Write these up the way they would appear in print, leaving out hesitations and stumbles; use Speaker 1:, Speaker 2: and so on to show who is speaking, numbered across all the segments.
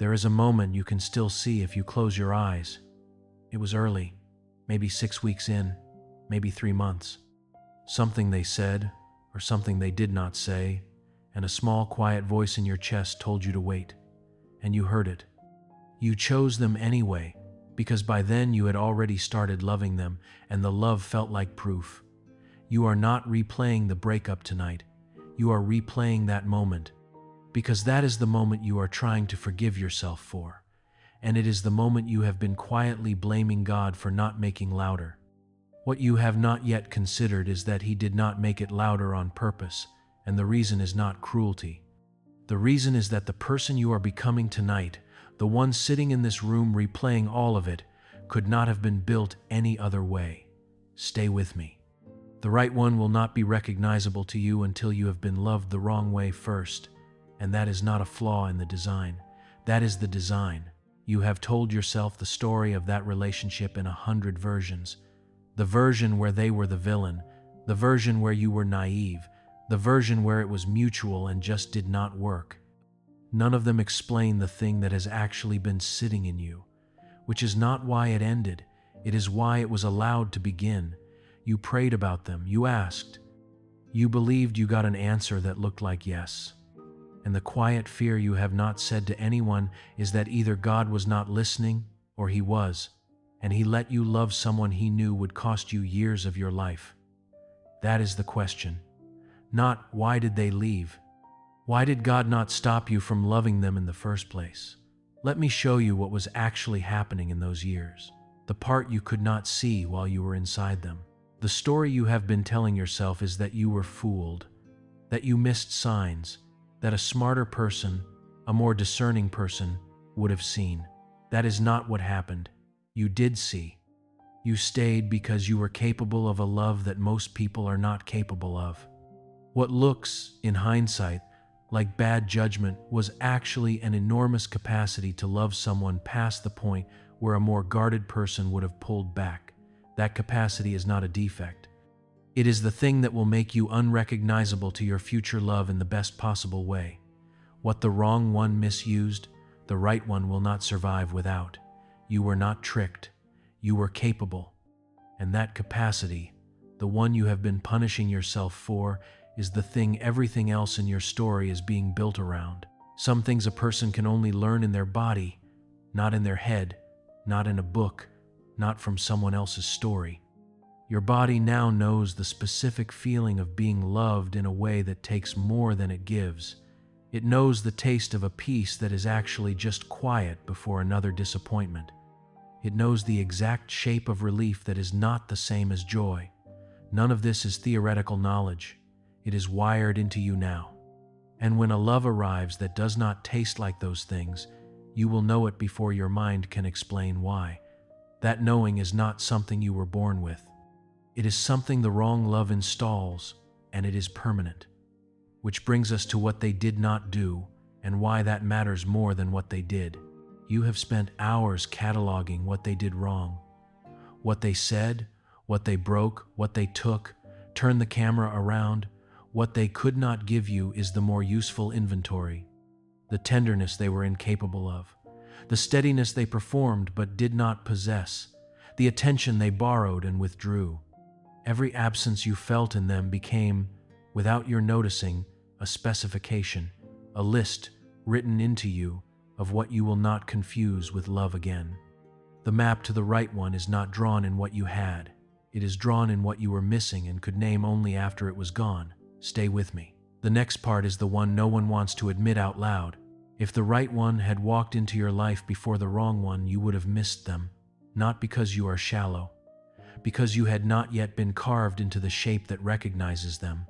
Speaker 1: There is a moment you can still see if you close your eyes. It was early, maybe 6 weeks in, maybe 3 months. Something they said, or something they did not say, and a small quiet voice in your chest told you to wait. And you heard it. You chose them anyway, because by then you had already started loving them, and the love felt like proof. You are not replaying the breakup tonight. You are replaying that moment, because that is the moment you are trying to forgive yourself for, and it is the moment you have been quietly blaming God for not making louder. What you have not yet considered is that He did not make it louder on purpose, and the reason is not cruelty. The reason is that the person you are becoming tonight, the one sitting in this room replaying all of it, could not have been built any other way. Stay with me. The right one will not be recognizable to you until you have been loved the wrong way first, and that is not a flaw in the design. That is the design. You have told yourself the story of that relationship in 100 versions. The version where they were the villain, the version where you were naive, the version where it was mutual and just did not work. None of them explain the thing that has actually been sitting in you, which is not why it ended. It is why it was allowed to begin. You prayed about them, you asked. You believed you got an answer that looked like yes. And the quiet fear you have not said to anyone is that either God was not listening or He was, and He let you love someone He knew would cost you years of your life. That is the question. Not why did they leave? Why did God not stop you from loving them in the first place? Let me show you what was actually happening in those years, the part you could not see while you were inside them. The story you have been telling yourself is that you were fooled, that you missed signs, that a smarter person, a more discerning person, would have seen. That is not what happened. You did see. You stayed because you were capable of a love that most people are not capable of. What looks, in hindsight, like bad judgment was actually an enormous capacity to love someone past the point where a more guarded person would have pulled back. That capacity is not a defect. It is the thing that will make you unrecognizable to your future love in the best possible way. What the wrong one misused, the right one will not survive without. You were not tricked. You were capable. And that capacity, the one you have been punishing yourself for, is the thing everything else in your story is being built around. Some things a person can only learn in their body, not in their head, not in a book, not from someone else's story. Your body now knows the specific feeling of being loved in a way that takes more than it gives. It knows the taste of a peace that is actually just quiet before another disappointment. It knows the exact shape of relief that is not the same as joy. None of this is theoretical knowledge. It is wired into you now. And when a love arrives that does not taste like those things, you will know it before your mind can explain why. That knowing is not something you were born with. It is something the wrong love installs, and it is permanent. Which brings us to what they did not do, and why that matters more than what they did. You have spent hours cataloging what they did wrong. What they said, what they broke, what they took, turn the camera around. What they could not give you is the more useful inventory. The tenderness they were incapable of. The steadiness they performed but did not possess. The attention they borrowed and withdrew. Every absence you felt in them became, without your noticing, a specification, a list written into you of what you will not confuse with love again. The map to the right one is not drawn in what you had. It is drawn in what you were missing and could name only after it was gone. Stay with me. The next part is the one no one wants to admit out loud. If the right one had walked into your life before the wrong one, you would have missed them. Not because you are shallow, because you had not yet been carved into the shape that recognizes them.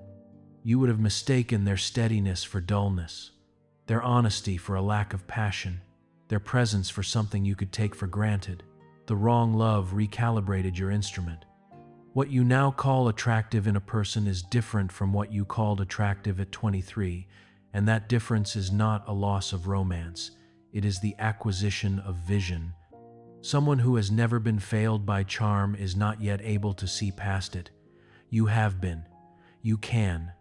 Speaker 1: You would have mistaken their steadiness for dullness, their honesty for a lack of passion, their presence for something you could take for granted. The wrong love recalibrated your instrument. What you now call attractive in a person is different from what you called attractive at 23, and that difference is not a loss of romance. It is the acquisition of vision. Someone who has never been failed by charm is not yet able to see past it. You have been. You can.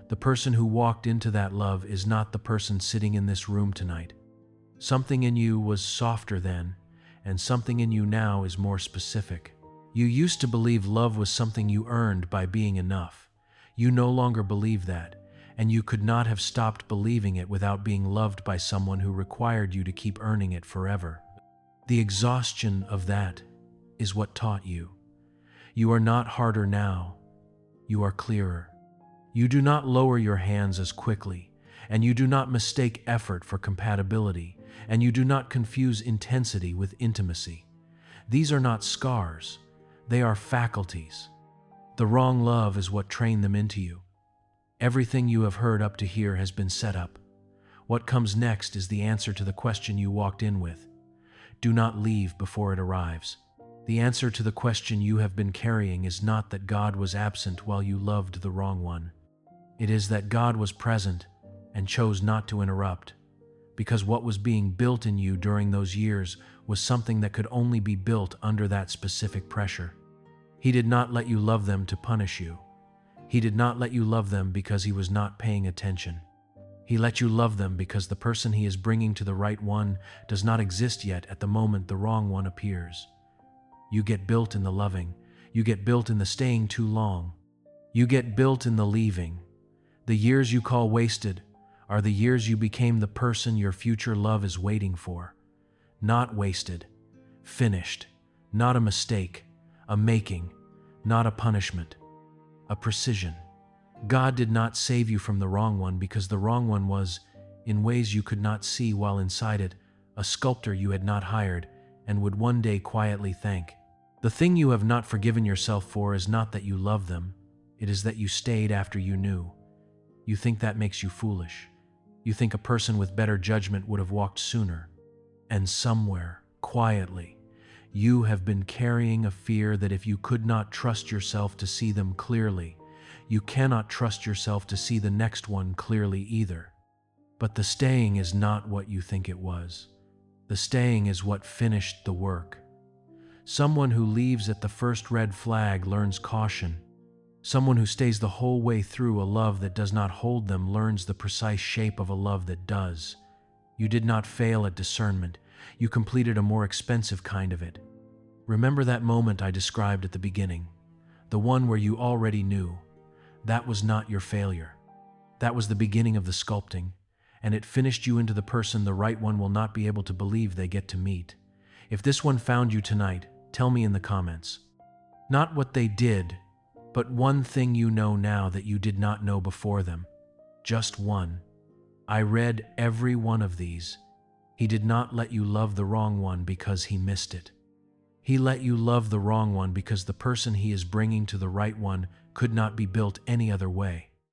Speaker 1: The person who walked into that love is not the person sitting in this room tonight. Something in you was softer then, and something in you now is more specific. You used to believe love was something you earned by being enough. You no longer believe that, and you could not have stopped believing it without being loved by someone who required you to keep earning it forever. The exhaustion of that is what taught you. You are not harder now. You are clearer. You do not lower your hands as quickly, and you do not mistake effort for compatibility, and you do not confuse intensity with intimacy. These are not scars. They are faculties. The wrong love is what trained them into you. Everything you have heard up to here has been set up. What comes next is the answer to the question you walked in with. Do not leave before it arrives. The answer to the question you have been carrying is not that God was absent while you loved the wrong one. It is that God was present and chose not to interrupt, because what was being built in you during those years was something that could only be built under that specific pressure. He did not let you love them to punish you. He did not let you love them because he was not paying attention. He let you love them because the person he is bringing to the right one does not exist yet at the moment the wrong one appears. You get built in the loving. You get built in the staying too long. You get built in the leaving. The years you call wasted are the years you became the person your future love is waiting for. Not wasted. Finished. Not a mistake. A making. Not a punishment. A precision. God did not save you from the wrong one because the wrong one was, in ways you could not see while inside it, a sculptor you had not hired and would one day quietly thank. The thing you have not forgiven yourself for is not that you love them, it is that you stayed after you knew. You think that makes you foolish. You think a person with better judgment would have walked sooner. And somewhere, quietly, you have been carrying a fear that if you could not trust yourself to see them clearly, you cannot trust yourself to see the next one clearly either. But the staying is not what you think it was. The staying is what finished the work. Someone who leaves at the first red flag learns caution. Someone who stays the whole way through a love that does not hold them learns the precise shape of a love that does. You did not fail at discernment. You completed a more expensive kind of it. Remember that moment I described at the beginning, the one where you already knew. That was not your failure. That was the beginning of the sculpting, and it finished you into the person the right one will not be able to believe they get to meet. If this one found you tonight, tell me in the comments. Not what they did, but one thing you know now that you did not know before them. Just one. I read every one of these. He did not let you love the wrong one because he missed it. He let you love the wrong one because the person he is bringing to the right one could not be built any other way.